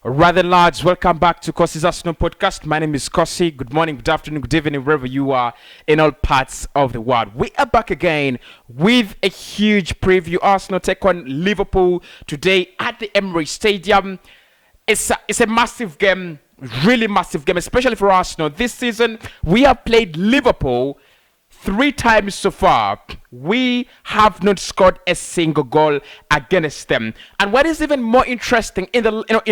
Rather large, welcome back to Cossy's Arsenal podcast. My name is Cossy. Good morning, good afternoon, good evening, wherever you are in all parts of the world. We are back again with a huge preview. Arsenal take on Liverpool today at the Emirates Stadium. It's a massive game, really massive game, especially for Arsenal. This season, we have played Liverpool 3 times so far. We have not scored a single goal against them. And what is even more interesting, in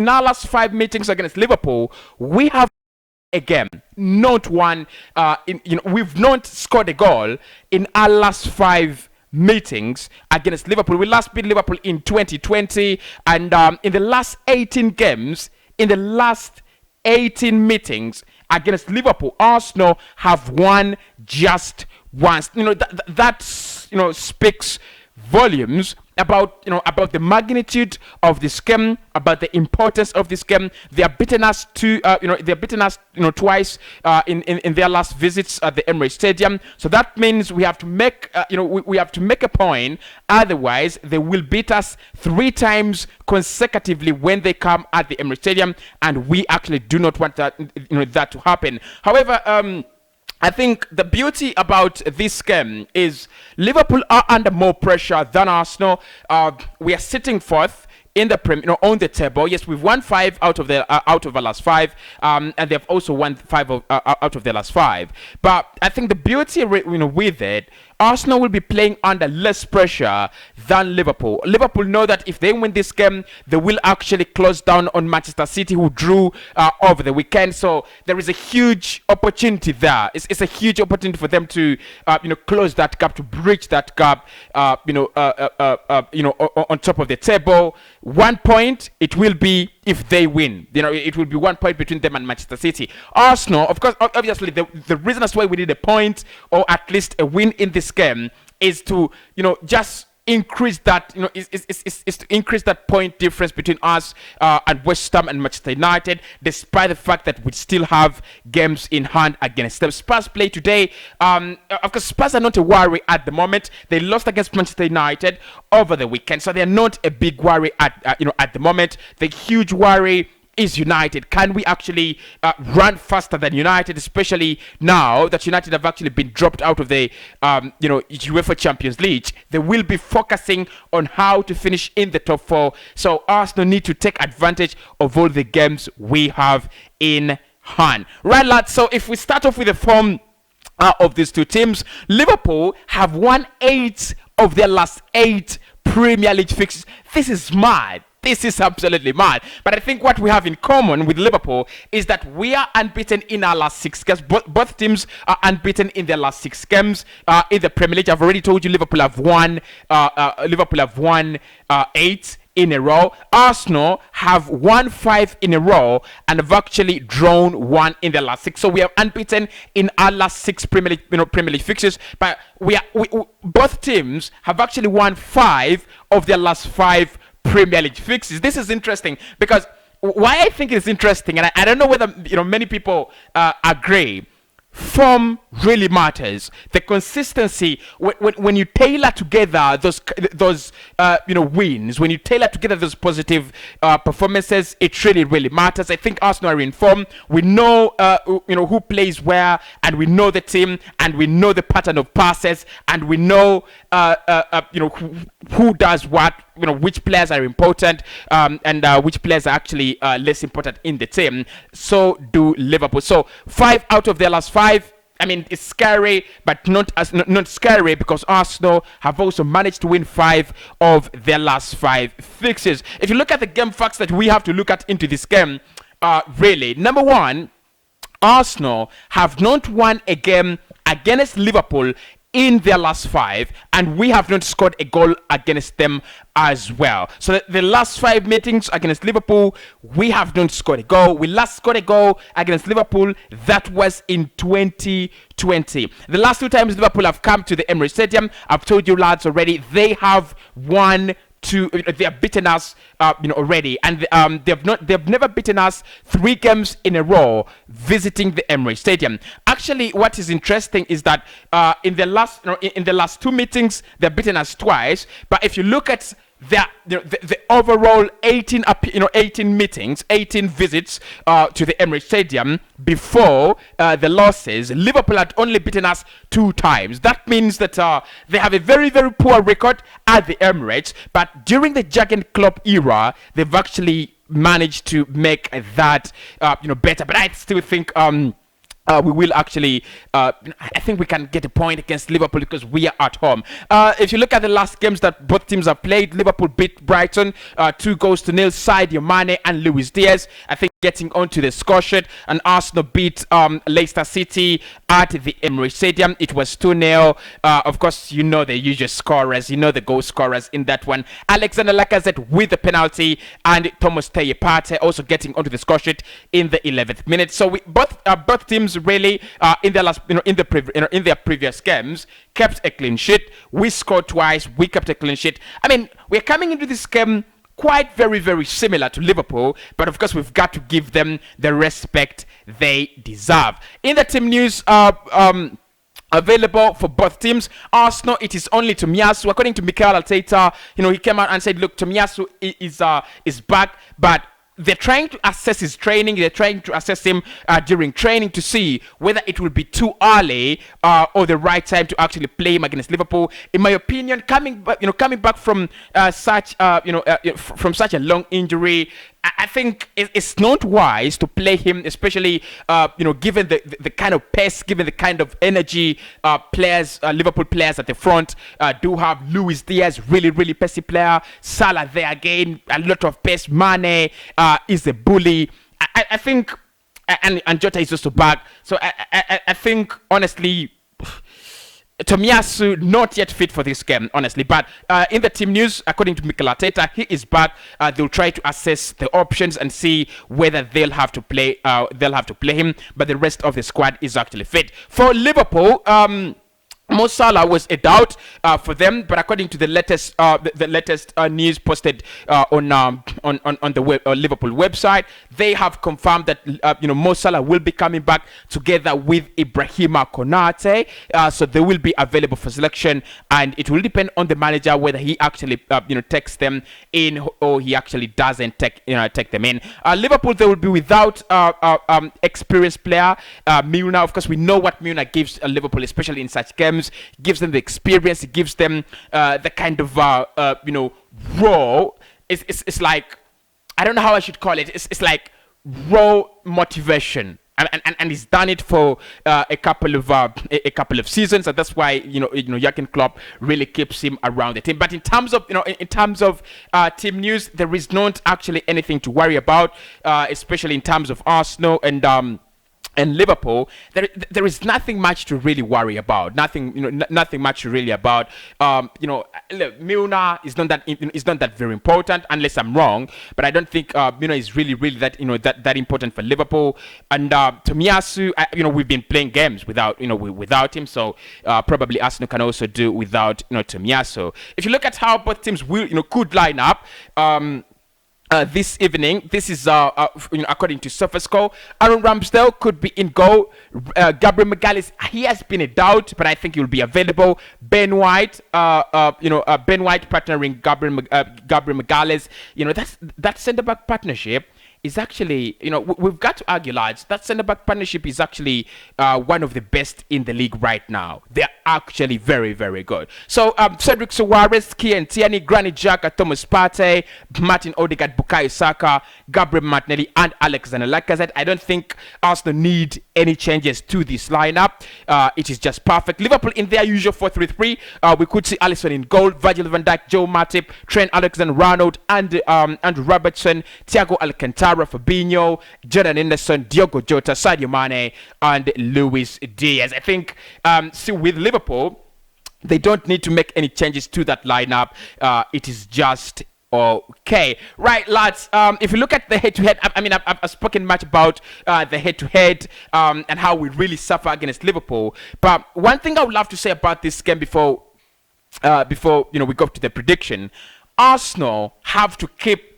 our last 5 meetings against Liverpool, we have a game, not one. We've not scored a goal in our last 5 meetings against Liverpool. We last beat Liverpool in 2020, and in the last 18 games, in the last 18 meetings against Liverpool, Arsenal have won just once. That speaks volumes about the magnitude of this game, about the importance of this game. They have beaten us twice in their last visits at the Emirates Stadium. So that means we have to make we have to make a point. Otherwise, they will beat us 3 times consecutively when they come at the Emirates Stadium, and we actually do not want that that to happen. However, I think the beauty about this game is Liverpool are under more pressure than Arsenal. We are sitting 4th in the on the table. Yes, we've won 5 out of our last 5, and they've also won 5 out of their last 5. But I think the beauty, with it, Arsenal will be playing under less pressure than Liverpool. Liverpool know that if they win this game, they will actually close down on Manchester City, who drew over the weekend. So there is a huge opportunity there. It's a huge opportunity for them to, close that gap, to bridge that gap, on top of the table. 1 point, it will be if they win. It will be 1 point between them and Manchester City. Arsenal, of course, obviously, the reason as why we need a point or at least a win in this game is to, just increase that, is to increase that point difference between us and West Ham and Manchester United, despite the fact that we still have games in hand against them. Spurs play today. Of course, Spurs are not a worry at the moment. They lost against Manchester United over the weekend, so they are not a big worry at the moment. The huge worry is United. Can we actually run faster than United, especially now that United have actually been dropped out of the UEFA Champions League? They will be focusing on how to finish in the top 4. So Arsenal need to take advantage of all the games we have in hand. Right, lads, so if we start off with the form of these two teams, Liverpool have won 8 of their last 8 Premier League fixtures. This is mad. This is absolutely mad. But I think what we have in common with Liverpool is that we are unbeaten in our last 6 games. Both teams are unbeaten in their last 6 games in the Premier League. I've already told you Liverpool have won 8 in a row. Arsenal have won 5 in a row and have actually drawn 1 in the last 6. So we are unbeaten in our last 6 Premier League fixtures. But both teams have actually won 5 of their last 5 Premier League fixes. This is interesting because why I think it's interesting, and I don't know whether many people agree. Form really matters. The consistency when you tailor together those wins, when you tailor together those positive performances, it really matters. I think Arsenal are in form. We know who plays where, and we know the team, and we know the pattern of passes, and we know who does what. Which players are important and which players are actually less important in the team. So do Liverpool. So 5 out of their last 5. I mean, it's scary, but not scary because Arsenal have also managed to win 5 of their last 5 fixtures. If you look at the game facts that we have to look at into this game, really, number 1, Arsenal have not won a game against Liverpool in their last 5, and we have not scored a goal against them as well. So the last 5 meetings against Liverpool, we have not scored a goal. We last scored a goal against Liverpool, that was in 2020. The last 2 times Liverpool have come to the Emirates Stadium, I've told you lads already, they have won they have beaten us already, and they've never beaten us 3 games in a row visiting the Emirates Stadium. Actually, what is interesting is that in the last 2 meetings they've beaten us twice, but if you look at the overall 18 meetings, 18 visits to the Emirates Stadium before the losses, Liverpool had only beaten us 2 times. That means that they have a very, very poor record at the Emirates, but during the Jurgen Klopp era, they've actually managed to make that better. But I still think we will actually, I think we can get a point against Liverpool because we are at home. If you look at the last games that both teams have played, Liverpool beat Brighton 2-0. Sadio Mane and Luis Diaz, I think, getting onto the score sheet. And Arsenal beat Leicester City at the Emirates Stadium. It was 2-0. Of course, you know the usual scorers, you know the goal scorers in that one. Alexander Lacazette with the penalty, and Thomas Partey also getting onto the score sheet in the 11th minute. So both teams really in their last in their previous games kept a clean sheet. We scored twice, we kept a clean sheet. I mean, we're coming into this game quite very, very similar to Liverpool, but of course we've got to give them the respect they deserve. In the team news, available for both teams, Arsenal, it is only Tomiyasu. According to Mikel Arteta, he came out and said, look, Tomiyasu is back, but they're trying to assess his training. They're trying to assess him during training to see whether it will be too early or the right time to actually play him against Liverpool. In my opinion, coming back from such a long injury, I think it's not wise to play him, especially given the kind of pace, given the kind of energy Liverpool players at the front do have. Luis Diaz, really, really pacey player. Salah there again, a lot of pace. Mane is a bully. I think, and Jota is also back. So I think, honestly, Tomiyasu not yet fit for this game, honestly. But in the team news, according to Mikel Arteta, he is back. They'll try to assess the options and see whether they'll have to play him. But the rest of the squad is actually fit. For Liverpool, Mo Salah was a doubt for them, but according to the latest news posted on the Liverpool website, they have confirmed that Mo Salah will be coming back together with Ibrahima Konate, so they will be available for selection, and it will depend on the manager whether he actually takes them in or he actually doesn't take them in. Liverpool, they will be without experienced player Milner. Of course, we know what Milner gives Liverpool, especially in such games. Gives them the experience. It gives them the kind of raw. It's like, I don't know how I should call it. It's like raw motivation, and he's done it for a couple of seasons, and that's why Jurgen Klopp really keeps him around the team. But in terms of team news, there is not actually anything to worry about, especially in terms of Arsenal and Liverpool. There is nothing much to really worry about. Nothing much to really about. Milner is not that very important, unless I'm wrong. But I don't think Milner is really that important for Liverpool. And Tomiyasu, we've been playing games without without him, so probably Arsenal can also do without Tomiyasu. If you look at how both teams could line up. This evening, this is according to SofaScore. Aaron Ramsdale could be in goal. Gabriel Magalhaes, he has been a doubt, but I think he will be available. Ben White, Ben White partnering Gabriel Magalhaes. That centre back partnership is actually, we've got to argue, lads, that centre-back partnership is actually one of the best in the league right now. They're actually very, very good. So, Cedric Soares, Kian Tierney, Granit Xhaka, Thomas Partey, Martin Odegaard, Bukayo Saka, Gabriel Martinelli, and Alexander Lacazette. I don't think Arsenal need any changes to this lineup. It is just perfect. Liverpool in their usual 4-3-3. We could see Alisson in goal, Virgil van Dijk, Joe Matip, Trent Alexander-Arnold, and Andrew Robertson, Thiago Alcantara, Fabinho, Jordan Henderson, Diogo Jota, Sadio Mane, and Luis Diaz. I think still with Liverpool, they don't need to make any changes to that lineup. It is just okay. Right, lads, if you look at the head-to-head, I've spoken much about the head-to-head and how we really suffer against Liverpool. But one thing I would love to say about this game before we go to the prediction, Arsenal have to keep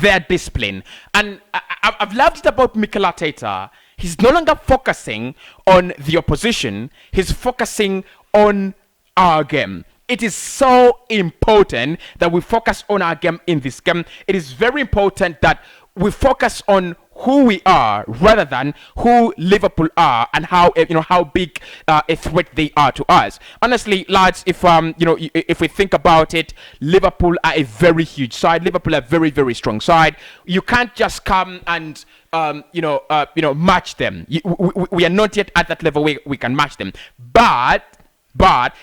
their discipline. And I've loved it about Mikel Arteta. He's no longer focusing on the opposition. He's focusing on our game. it is so important that we focus on our game in this game. It is very important that we focus on who we are rather than who Liverpool are and how how big a threat they are to us. Honestly, lads, if if we think about it, Liverpool are a very huge side. Liverpool are a very, very strong side. You can't just come and match them. We are not yet at that level where we can match them, but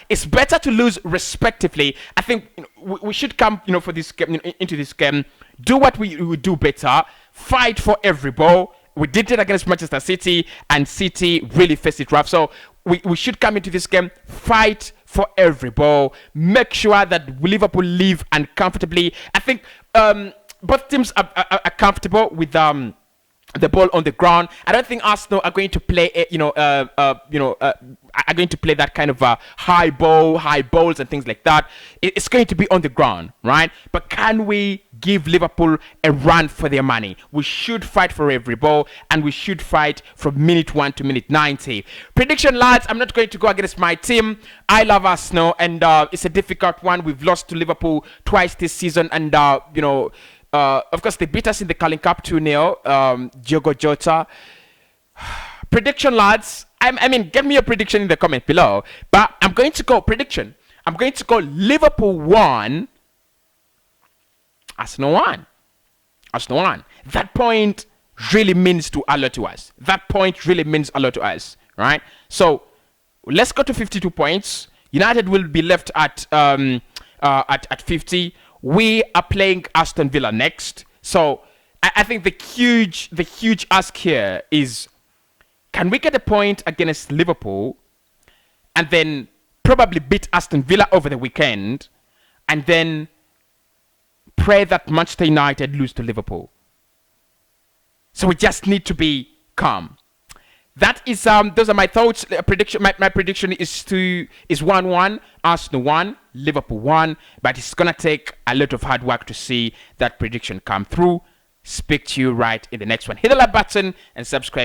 it's better to lose respectively. I think we should come for this game, into this game, do what we do better, fight for every ball. We did it against Manchester City, and City really faced it rough. So we should come into this game, fight for every ball, make sure that Liverpool live and comfortably. I think both teams are comfortable with the ball on the ground. I don't think Arsenal are going to play, are going to play that kind of high balls and things like that. It's going to be on the ground, right? But can we give Liverpool a run for their money? We should fight for every ball, and we should fight from minute 1 to minute 90. Prediction, lads, I'm not going to go against my team. I love Arsenal, and it's a difficult one. We've lost to Liverpool twice this season, and of course, they beat us in the Carling Cup 2-0. Diogo Jota. Prediction, lads. I mean, get me your prediction in the comment below. But I'm going to go prediction. I'm going to go Liverpool 1, Arsenal 1. Arsenal 1. That point really means a lot to us. That point really means a lot to us, right? So let's go to 52 points. United will be left at 50. We are playing Aston Villa next. So I think the huge ask here is, can we get a point against Liverpool and then probably beat Aston Villa over the weekend and then pray that Manchester United lose to Liverpool? So we just need to be calm. That is those are my thoughts. Prediction. My prediction is 1-1, Arsenal 1, Liverpool 1. But it's gonna take a lot of hard work to see that prediction come through. Speak to you right in the next one. Hit the like button and subscribe.